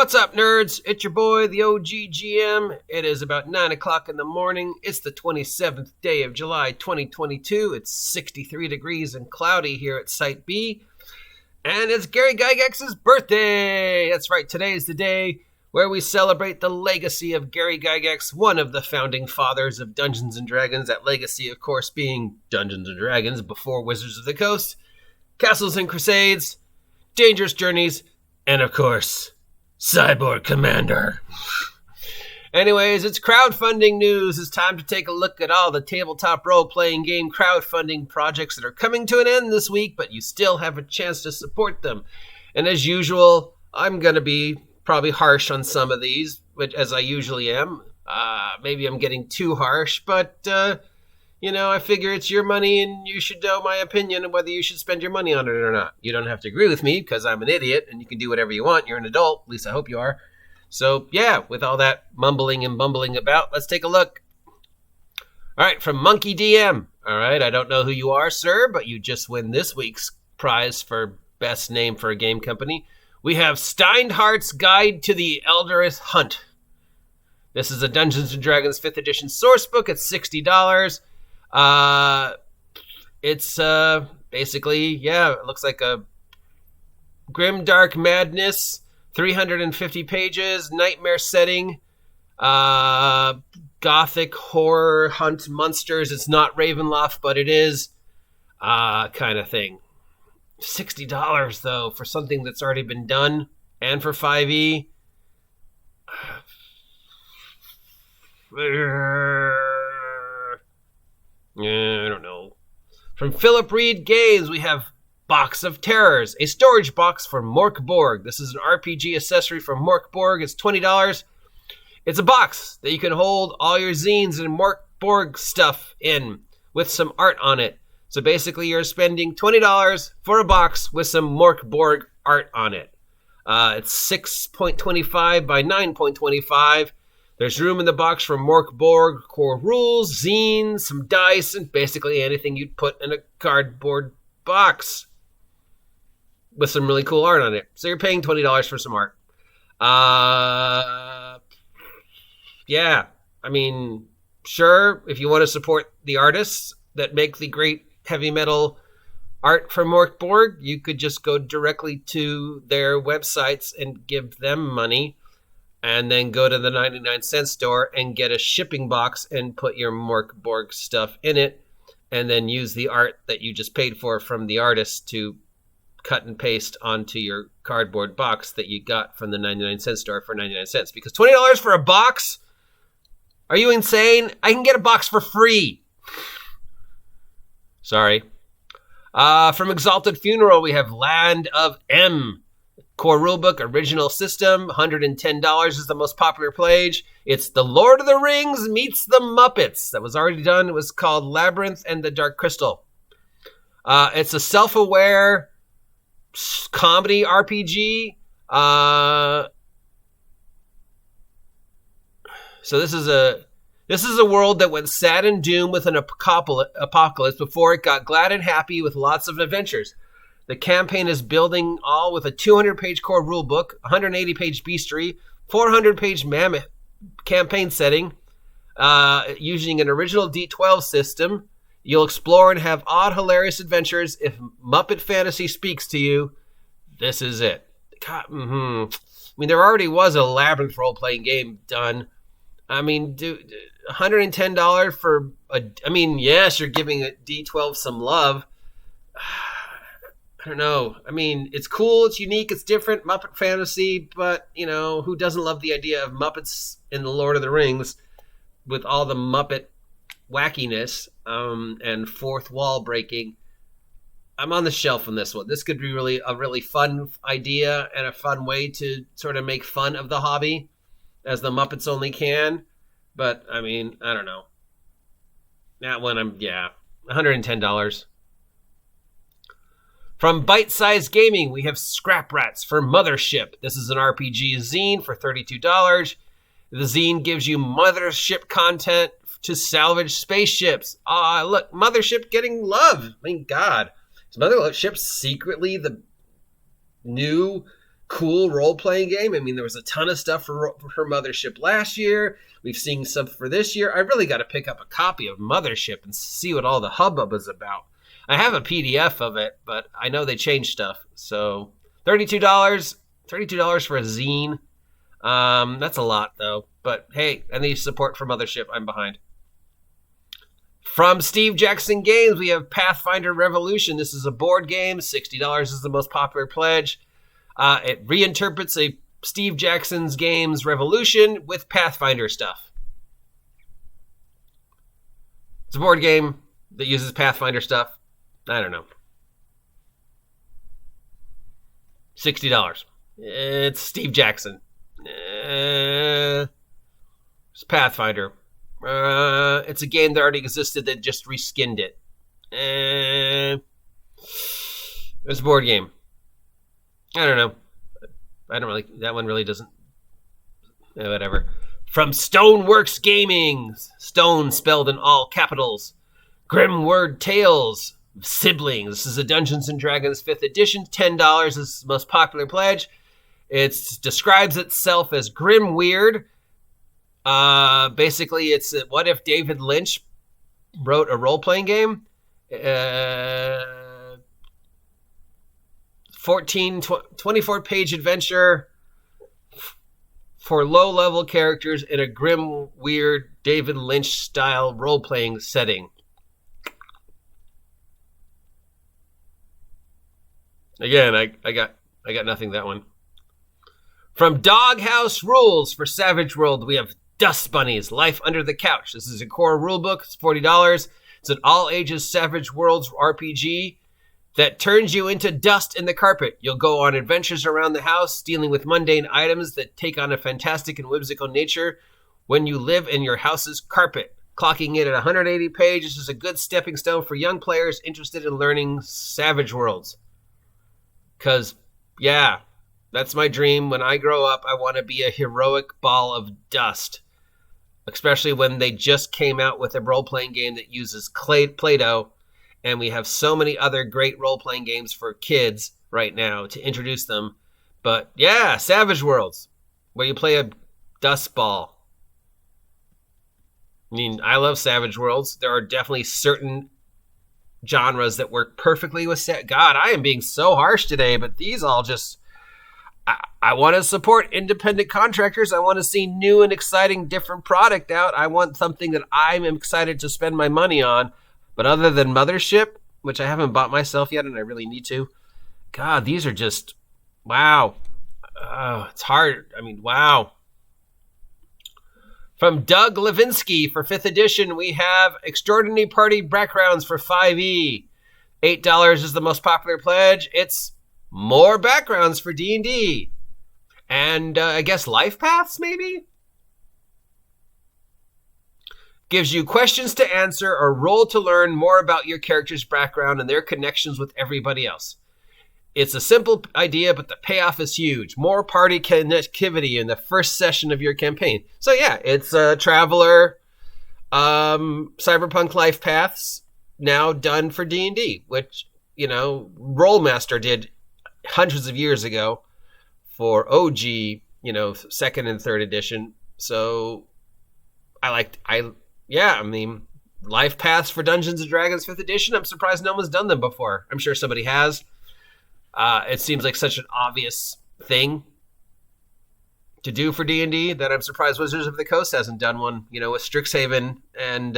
What's up, nerds? It's your boy, the OGGM. It is about 9 o'clock in the morning. It's the 27th day of July, 2022. It's 63 degrees and cloudy here at Site B. And it's Gary Gygax's birthday. That's right, today is the day where we celebrate the legacy of Gary Gygax, one of the founding fathers of Dungeons & Dragons. That legacy, of course, being Dungeons & Dragons before Wizards of the Coast, Castles and Crusades, Dangerous Journeys, and, of course, Cyborg Commander. Anyways, it's crowdfunding news. It's time to take a look at all the tabletop role-playing game crowdfunding projects that are coming to an end this week, but you still have a chance to support them. And as usual, I'm going to be probably harsh on some of these, which, as I usually am. Maybe I'm getting too harsh, but, I figure it's your money and you should know my opinion of whether you should spend your money on it or not. You don't have to agree with me because I'm an idiot and you can do whatever you want. You're an adult. At least I hope you are. So, yeah, with all that mumbling and bumbling about, let's take a look. All right, from Monkey DM. All right, I don't know who you are, sir, but you just win this week's prize for best name for a game company. We have Steinhardts Guide to the Eldritch Hunt. This is a Dungeons & Dragons 5th edition source book. It's $60. It's basically, it looks like a grim dark madness, 350 pages, nightmare setting, gothic horror hunt monsters. It's not Ravenloft, but it is, kind of thing. $60 though for something that's already been done, and for 5e. I don't know. From Philip Reed Games, we have Box of Terrors, a storage box for Mork Borg. This is an RPG accessory from Mork Borg. It's $20. It's a box that you can hold all your zines and Mork Borg stuff in with some art on it. So basically, you're spending $20 for a box with some Mork Borg art on it. It's 6.25 by 9.25. There's room in the box for Mork Borg core rules, zines, some dice, and basically anything you'd put in a cardboard box with some really cool art on it. So you're paying $20 for some art. Sure, if you want to support the artists that make the great heavy metal art from Mork Borg, you could just go directly to their websites and give them money. And then go to the 99-cent store and get a shipping box and put your Mork Borg stuff in it. And then use the art that you just paid for from the artist to cut and paste onto your cardboard box that you got from the 99-cent store for 99 cents. Because $20 for a box? Are you insane? I can get a box for free. Sorry. From Exalted Funeral, we have Land of M. Core rulebook, original system, $110 is the most popular pledge. It's The Lord of the Rings meets the Muppets. That was already done. It was called Labyrinth and the Dark Crystal. It's a self-aware comedy RPG. So this is a world that went sad and doom with an apocalypse before it got glad and happy with lots of adventures. The campaign is building all with a 200-page core rulebook, 180-page bestiary, 400-page mammoth campaign setting, using an original D12 system. You'll explore and have odd, hilarious adventures. If Muppet Fantasy speaks to you, this is it. God, there already was a Labyrinth role-playing game done. Dude, $110 for yes, you're giving a D12 some love. I don't know. It's cool, it's unique, it's different, Muppet Fantasy, but, who doesn't love the idea of Muppets in The Lord of the Rings with all the Muppet wackiness and fourth wall breaking? I'm on the shelf on this one. This could be a really fun idea and a fun way to sort of make fun of the hobby, as the Muppets only can. But, I don't know. That one, $110. From Bite Size Gaming, we have Scrap Rats for Mothership. This is an RPG zine for $32. The zine gives you Mothership content to salvage spaceships. Look, Mothership getting love. God. Is Mothership secretly the new cool role-playing game. I mean, there was a ton of stuff for Mothership last year. We've seen some for this year. I really got to pick up a copy of Mothership and see what all the hubbub is about. I have a PDF of it, but I know they changed stuff. So $32 for a zine. That's a lot, though. But hey, any support for Mothership, I'm behind. From Steve Jackson Games, we have Pathfinder Revolution. This is a board game. $60 is the most popular pledge. It reinterprets a Steve Jackson's Games Revolution with Pathfinder stuff. It's a board game that uses Pathfinder stuff. I don't know. $60. It's Steve Jackson. It's Pathfinder. It's a game that already existed that just reskinned it. It's a board game. I don't know. That one really doesn't. Whatever. From Stoneworks Gaming. Stone spelled in all capitals. Grimword Tales. Siblings. This is a Dungeons & Dragons 5th edition. $10 is the most popular pledge. It describes itself as grim weird. Basically, it's what if David Lynch wrote a role-playing game? 24-page adventure for low-level characters in a grim, weird David Lynch-style role-playing setting. Again, I got nothing that one. From Doghouse Rules for Savage World, we have Dust Bunnies, Life Under the Couch. This is a core rulebook. It's $40. It's an all-ages Savage Worlds RPG that turns you into dust in the carpet. You'll go on adventures around the house, dealing with mundane items that take on a fantastic and whimsical nature when you live in your house's carpet. Clocking in at 180 pages, this is a good stepping stone for young players interested in learning Savage Worlds. Because, yeah, that's my dream. When I grow up, I want to be a heroic ball of dust. Especially when they just came out with a role-playing game that uses Play-Doh. And we have so many other great role-playing games for kids right now to introduce them. But, yeah, Savage Worlds, where you play a dust ball. I mean, I love Savage Worlds. There are definitely certain genres that work perfectly with God, I am being so harsh today, but these all just... I want to support independent contractors. I want to see new and exciting different product out. I want something that I'm excited to spend my money on. But other than Mothership, which I haven't bought myself yet and I really need to, God, these are just... Wow. It's hard. I mean, wow. From Doug Levinsky for 5th edition, we have Extraordinary Party Backgrounds for 5e. $8 is the most popular pledge. It's more backgrounds for D&D. And I guess life paths, maybe? Gives you questions to answer or roll to learn more about your character's background and their connections with everybody else. It's a simple idea, but the payoff is huge. More party connectivity in the first session of your campaign. So yeah, it's a Traveler, Cyberpunk Life Paths, now done for D&D, which, you know, Rollmaster did hundreds of years ago for OG, you know, 2nd and 3rd edition. So I mean, Life Paths for Dungeons & Dragons 5th edition, I'm surprised no one's done them before. I'm sure somebody has. It seems like such an obvious thing to do for D&D that I'm surprised Wizards of the Coast hasn't done one, you know, with Strixhaven and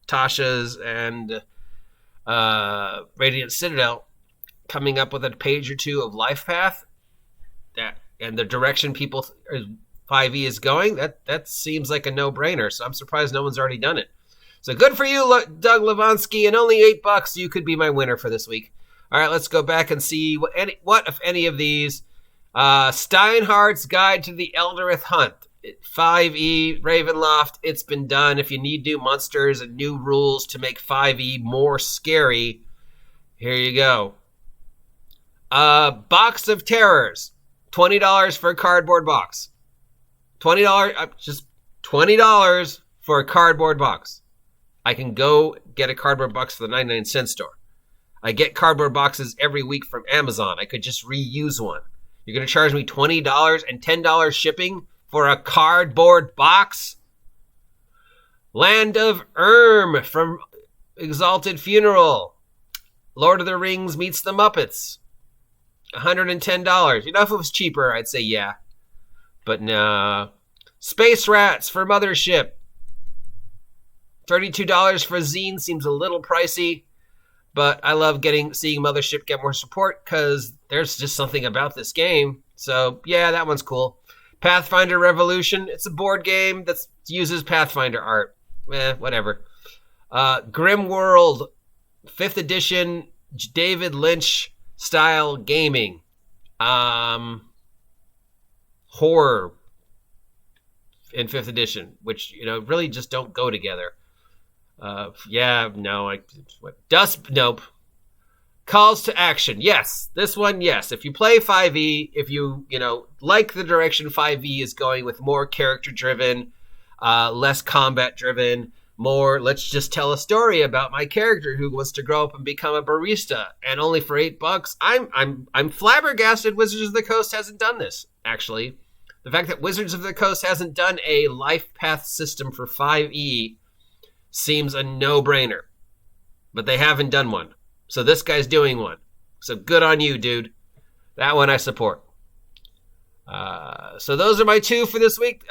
Tasha's and Radiant Citadel coming up with a page or two of Life Path and the direction people 5e is going. That seems like a no-brainer, so I'm surprised no one's already done it. So good for you, Doug Levinsky, and only $8, you could be my winner for this week. All right, let's go back and see what if any of these. Steinhardts Guide to the Eldereth Hunt. 5e, Ravenloft, it's been done. If you need new monsters and new rules to make 5e more scary, here you go. Box of Terrors. $20 for a cardboard box. Just $20 for a cardboard box. I can go get a cardboard box for the 99-cent store. I get cardboard boxes every week from Amazon. I could just reuse one. You're going to charge me $20 and $10 shipping for a cardboard box? Land of Erm from Exalted Funeral. Lord of the Rings meets the Muppets. $110. You know, if it was cheaper, I'd say yeah. But nah. Space Rats for Mothership. $32 for a zine seems a little pricey. But I love seeing Mothership get more support because there's just something about this game. So, yeah, that one's cool. Pathfinder Revolution. It's a board game that uses Pathfinder art. Whatever. Grim World, 5th edition, David Lynch style gaming. Horror in 5th edition, which, you know, really just don't go together. Nope. Calls to action. Yes, this one, yes. If you play 5e, if you like the direction 5e is going with more character-driven, less combat-driven, more, let's just tell a story about my character who wants to grow up and become a barista, and only for $8, I'm flabbergasted Wizards of the Coast hasn't done this, actually. The fact that Wizards of the Coast hasn't done a Lifepath system for 5e seems a no-brainer. But they haven't done one. So this guy's doing one. So good on you, dude. That one I support. So those are my two for this week.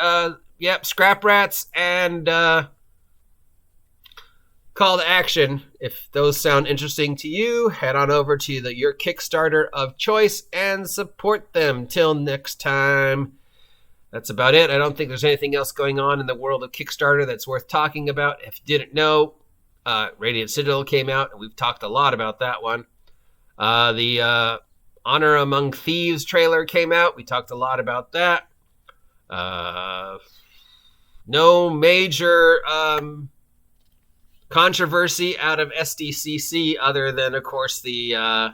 Scrap Rats and Call to Action. If those sound interesting to you, head on over to your Kickstarter of choice and support them. Till next time. That's about it. I don't think there's anything else going on in the world of Kickstarter that's worth talking about. If you didn't know, Radiant Citadel came out, and we've talked a lot about that one. The Honor Among Thieves trailer came out. We talked a lot about that. No major controversy out of SDCC other than, of course, the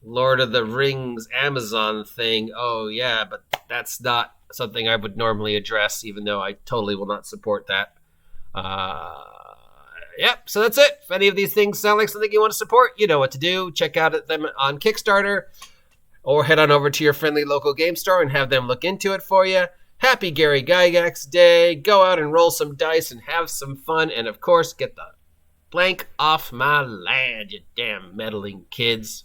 Lord of the Rings Amazon thing. Oh, yeah, but that's not something I would normally address, even though I totally will not support that. So that's it. If any of these things sound like something you want to support, you know what to do. Check out them on Kickstarter or head on over to your friendly local game store and have them look into it for you. Happy Gary Gygax Day. Go out and roll some dice and have some fun. And, of course, get the blank off my land, you damn meddling kids.